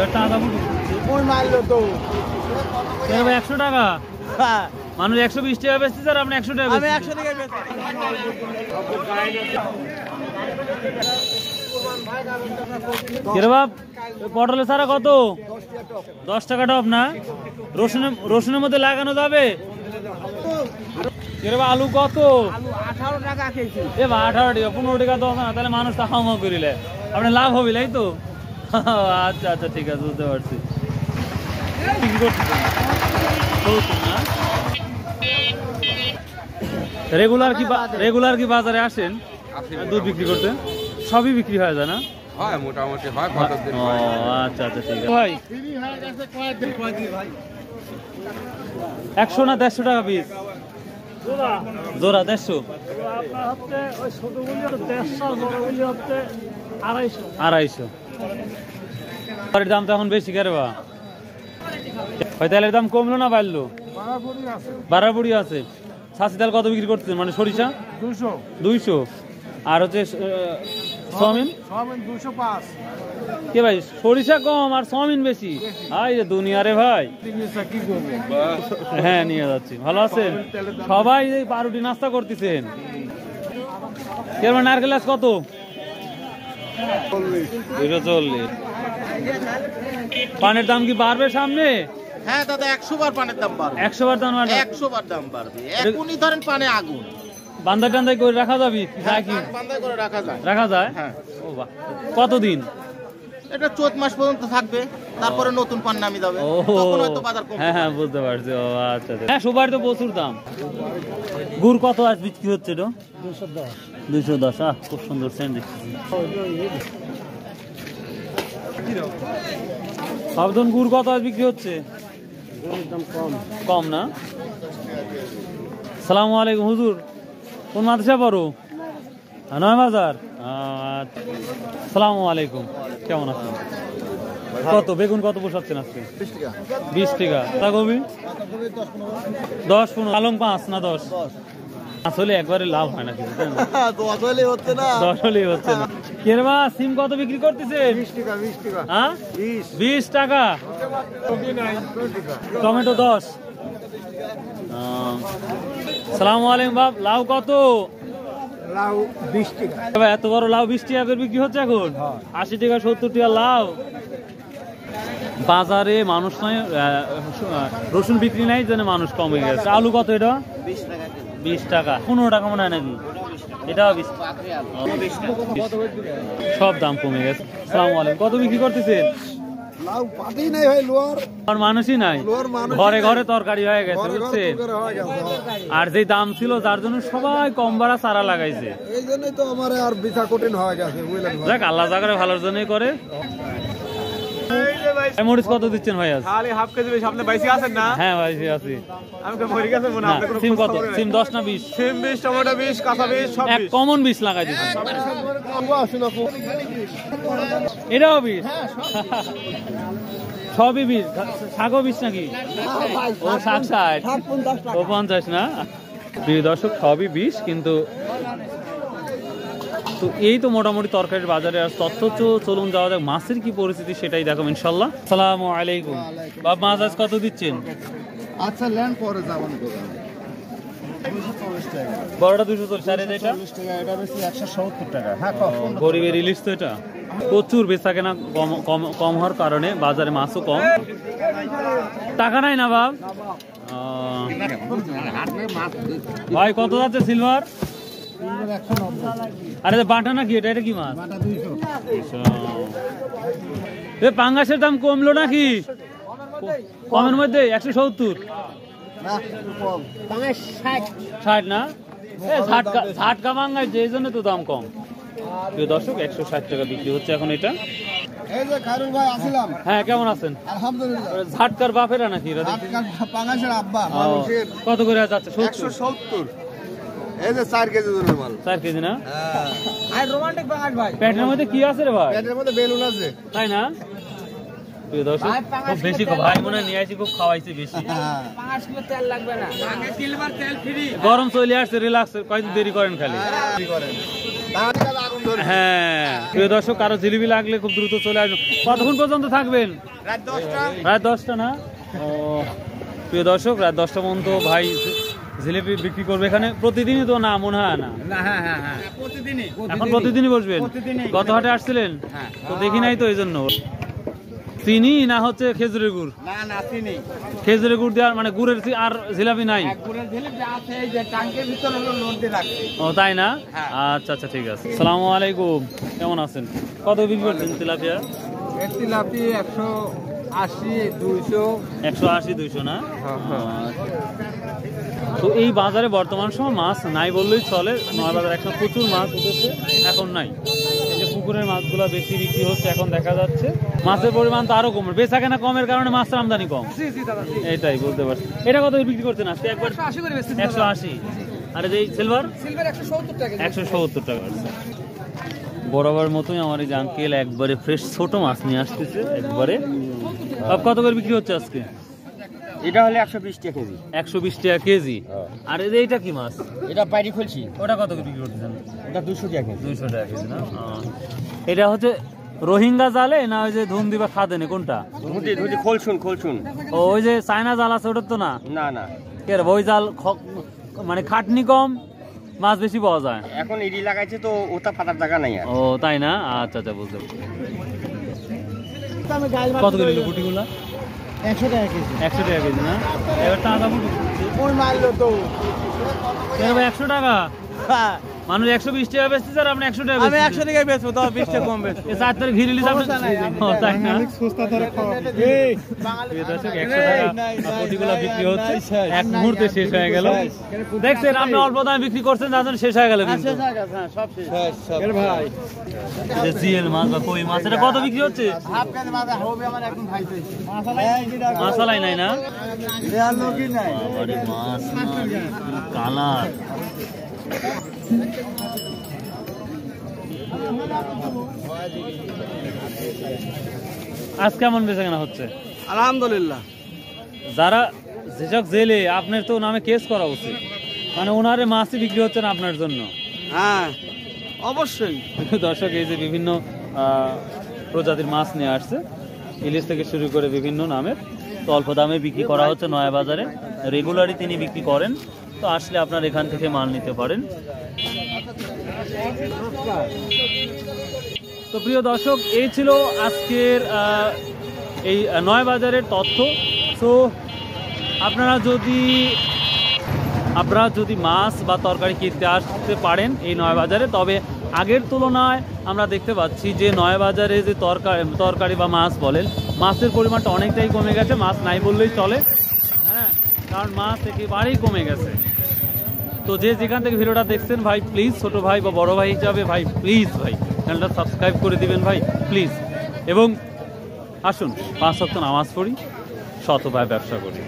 100 টাকা মানুষ 120 টাকা বেচতে স্যার আপনি 100 টাকা আমি 100 টাকা কিরে বাপ পটলের সারা কত 10 টাকা টপ না রসুনের মধ্যে লাগানো যাবে কিরে বাপ আলু কত আলু 18 টাকা কেজি এ বা 18 টাকা 15 টাকা দাও না তাহলে মানুষ তাহামা করিলে আপনি লাভ হবে তাই তো আচ্ছা আচ্ছা ঠিক আছে বুঝতে পারছি রেগুলার কি বাজারে আসেন দুধ বিক্রি করতে সবই বিক্রি হয় যায় না হয় মোটামুটি হয় কতদিন আচ্ছা আচ্ছা ঠিক আছে ভাই 100 না 150 টাকা পিস জোড়া 150 250 দাম তো এখন বেশি কেরে বা তেলের দাম কমলো না বাড়লো বাড়াবুড়ি আছে ছাঁচি তেল কত বিক্রি করতেছেন মানে সরিষা 200 আর হচ্ছে চাউমিন 205 কে ভাই সরিষা কম আর চাউমিন বেশি আই রে দুনিয়া রে ভাই হ্যাঁ নিয়ে যাচ্ছি ভালো আছেন সবাই এই পাউরুটি নাস্তা করতেছেন কেমন নারকেল গাছ কত 240 পানের দাম কি বাড়বে সামনে হ্যাঁ দাদা 100 বার পানের দাম বাড়বে 100 বার দাম বাড়বে 100 বার দাম বাড়বে এখনই ধরেন পানে আগুন বান্দা টান্দাই করে রাখা যাবে নাকি বান্দাই করে রাখা যায় হ্যাঁ ও বাহ কতদিন এটা চৈত মাস পর্যন্ত থাকবে তারপরে নতুন পান নামি যাবে তখন হয়তো বাজার কমবে হ্যাঁ হ্যাঁ বুঝতে পারছি ও আচ্ছা হ্যাঁ সুপারি তো প্রচুর দাম গুড় কত আজ বিক্রি হচ্ছে এটা 210 খুব সুন্দর সেন্ট দেখতেছি সাবধান গুড় কত আজ বিক্রি হচ্ছে কম না সালামু আলাইকুম হুজুর কোন মাদ্রাসা পড়ো নয় বাজার সালামু আলাইকুম কেমন আছেন কত বেগুন কত বসাচ্ছেন আজকে 20 টাকা পাতাকপি 10-15 আলং 5 না 10 আসলে একবারে লাভ হয় না কিছু 10 হলেই হচ্ছে না কেরবা সিম কত বিক্রি করতেছেন 20 টাকা হ্যাঁ 20 টাকা টমেটো 10 সালামু আলাইকুম বাপ লাউ কত লাউ 20 টাকা এত বড় লাউ 20 টাকা করে বিক্রি হচ্ছে এখন 80 টাকা 70 টাকা লাউ বাজারে মানুষ নয় রসুন বিক্রি নাই জন্য মানুষ কমে গেছে আলু কত এটা 20 টাকা 15 টাকা মনে হয় নাকি এটাও 20 সব দাম কমে গেছে আসসালামু আলাইকুম কত বিক্রি করতেছেন লাউ পাতেই নাই ভাই লোয়ার আর মানুষই নাই ঘরে ঘরে তরকারি হয়ে গেছে বুঝছেন আর যে দাম ছিল যার জন্য সবাই কম ভাড়া চারা লাগাইছে এই জন্যই তো আমার আর বিছা কঠিন হয়ে গেছে বুঝলেন দেখ আল্লাহ জাগারে ভালোর জন্যই করে মরিচ কত দিচ্ছেন ভাই আজ খালি হাফ কেজি বেশি আপনি বাইসি আছেন না হ্যাঁ বাইসি আছি আমি তো মরে গেছে মনে আপনি কোনো সিম কত সিম 10 না 20 সিম 20 টমেটো 20 কাঁচা 20 সব 20 এক কমন 20 লাগাই দিছেন এটাও 20 সবই 20 শাকও 20 নাকি ও শাক 60 ও 50 না প্রিয় দর্শক সবই 20 কিন্তু তো এই তো মোটামুটি তরকারির বাজারে আর তথ্য চলুন যাওয়া যাক মাছের কি পরিস্থিতি সেটাই দেখো ইনশাল্লাহ আসসালামু আলাইকুম বাপ মাছ আজ কত দিচ্ছেন আচ্ছা ল্যান্ড পরে যাবেন বড়টা 240 আর এটা 40 টাকা এটা বেশি 170 টাকা হ্যাঁ গরিবের ইলিশ তো এটা প্রচুর বেচা কেনা কম হওয়ার কারণে বাজারে মাছও কম টাকা নাই না বাপ ভাই কত যাচ্ছে সিলভার আরে বাটা নাকি এটা কি মাছ পাঙ্গাসের দাম কমলো নাকি কমের মধ্যে 170 60 না ঝাটকা পাঙ্গাস যে জন্য তো দাম কম প্রিয় দর্শক 160 টাকা বিক্রি হচ্ছে এখন এটা এই যে খায়রুল ভাই আসলাম হ্যাঁ কেমন আছেন আলহামদুলিল্লাহ ঝাটকার বাপেরা নাকি পাঙ্গাসের আব্বা মানুষের কত করে যাচ্ছে 170 এই যে 4 কেজি ধরে মাল 4 কেজি না হ্যাঁ আর রোমান্টিক পাঙ্গাস ভাই পেটের মধ্যে কি আছে রে ভাই পেটের মধ্যে বেলুন আছে তাই না প্রিয় দর্শক খুব বেশি ভাই মনে নিয়ে আসি খুব খাওয়াইছে বেশি পাঙ্গাস কিলো তেল লাগবে না আগে সিলভার তেল ফ্রি গরম চলে আসছে রিল্যাক্স কয়দিন দেরি করেন খালি দেরি করেন হ্যাঁ প্রিয় দর্শক কারো জিলিপি লাগলে খুব দ্রুত চলে আসবেন কতক্ষণ পর্যন্ত থাকবেন রাত 10টা না? ও প্রিয় দর্শক, রাত 10টা পর্যন্ত ভাই জিলিপি বিক্রি করবে এখানে। প্রতিদিনই তো না মনে হয় না? এখন প্রতিদিনই বসবেন? গত হাটে আসছিলেন তো দেখি নাই তো, এই জন্য। চিনি না হচ্ছে খেজুরের গুড়? খেজুরের গুড় দেওয়ার মানে গুড়ের আর জিলাপি নাই? ও তাই না? আচ্ছা আচ্ছা ঠিক আছে। আসসালামু আলাইকুম, কেমন আছেন? কত বিক্রি করছেন তেলাপিয়া? 180-200 না? তো এই বাজারে বর্তমান সময় মাছ নাই বললেই চলে। নয় বাজার একটা প্রচুর মাছ উঠেছে, এখন নাই। এই যে পুকুরের মাছগুলো বেশি বিক্রি হচ্ছে এখন দেখা যাচ্ছে। মাছের পরিমাণ তো আরো কমে, বেচা কেনা কমের কারণে মাছের আমদানি কম। এটাই বুঝতে পারছি। এটা কত বিক্রি করছেন আজকে? একবার 180। আর এই সিলভার 170 টাকা। বরাবর মতোই আমার এই আঙ্কেল একবারে ফ্রেশ ছোট মাছ নিয়ে আসতেছে একবারে। কত করে বিক্রি হচ্ছে আজকে? এটা হলে 120 টাকা কেজি। 120 টাকা কেজি। আর এইটা কি মাছ? এটা বাইরে খুলছি। ওটা কত করে বিক্রি করতেছেন? এটা 200 টাকা কেজি। 200 টাকা কেজি না? এটা হচ্ছে রোহিঙ্গা জালে না ওই যে ধুম দিবা খাদেনে, কোনটা? ধুতি খোলসুন। ও ওই যে চায়না জাল আছে ওটা তো না? না কে রে, ওই জাল মানে খাটনি কম, মাছ বেশি পাওয়া যায়। এখন ইডি লাগাইছে তো ওটা পাতার জায়গা নাই আর। ও তাই না? আচ্ছা আচ্ছা বুঝতে পারছি। কত করে নিল পুঁটিগুলা? 100 টাকা কেজি। 100 টাকা কেজি না? এবার তাজা পুঁটি ওই মারলো তো 100 টাকা। মানুষ 120 টাকা বেচতে স্যার, আপনি 100 টাকা? আমি 100 টাকায় বেচবো, তো 20 টাকা কম বেচবো। 4 তারিখ ঘিরে লিস আপনি? তাই না? সস্তা দরে খাওয়া। এই দর্শক 100 টাকা পুঁটিগুলা বিক্রি হচ্ছে, এক মুহূর্তে শেষ হয়ে গেল। দেখছেন আপনি অল্প দামে বিক্রি করছেন, যার জন্য শেষ হয়ে গেল। কিন্তু সব শেষ ভাই। যে জিএল মাছ বা কই মাছ, এটা কত বিক্রি হচ্ছে? হাফ কেজি মাছ হবে আমার একদম খাইতে। মশলাই নাই না? দেয়ার লোকই নাই। বাবারে মাছ না, কালার। আজ কেমন বেচাকেনা হচ্ছে? আলহামদুলিল্লাহ। যারা যেসব জেলে, আপনার তো নামে কেস করা উচিত। মানে ওনারে মাছই বিক্রি হচ্ছে না আপনার জন্য। হ্যাঁ অবশ্যই। দর্শক এই যে বিভিন্ন প্রজাতির মাছ নিয়ে আসছে, ইলিশ থেকে শুরু করে বিভিন্ন নামের, তো অল্প দামে বিক্রি করা হচ্ছে নয়া বাজারে। রেগুলারই তিনি বিক্রি করেন, তো আসলে আপনার এখান থেকে মাল নিতে পারেন। তো প্রিয় দর্শক, এই ছিল আজকের এই নয়া বাজারের তথ্য। তো আপনারা যদি মাছ বা তরকারি কিনতে আসতে পারেন এই নয়া বাজারে, তবে আগের তুলনায় আমরা দেখতে পাচ্ছি যে নয়া বাজারে যে তরকারি বা মাছ বলেন, মাছের পরিমাণটা অনেকটাই কমে গেছে। মাছ নাই বললেই চলে, হ্যাঁ, কারণ মাছ একেবারেই কমে গেছে। তো যে যেখান থেকে ভিডিওটা দেখছেন ভাই প্লিজ, ছোট ভাই বা বড় ভাই হিসাবে ভাই প্লিজ ভাই চ্যানেলটা সাবস্ক্রাইব করে দিবেন ভাই প্লিজ। এবং আসুন 5 ওয়াক্ত নামাজ পড়ি, শতভাবে ব্যবসা করি।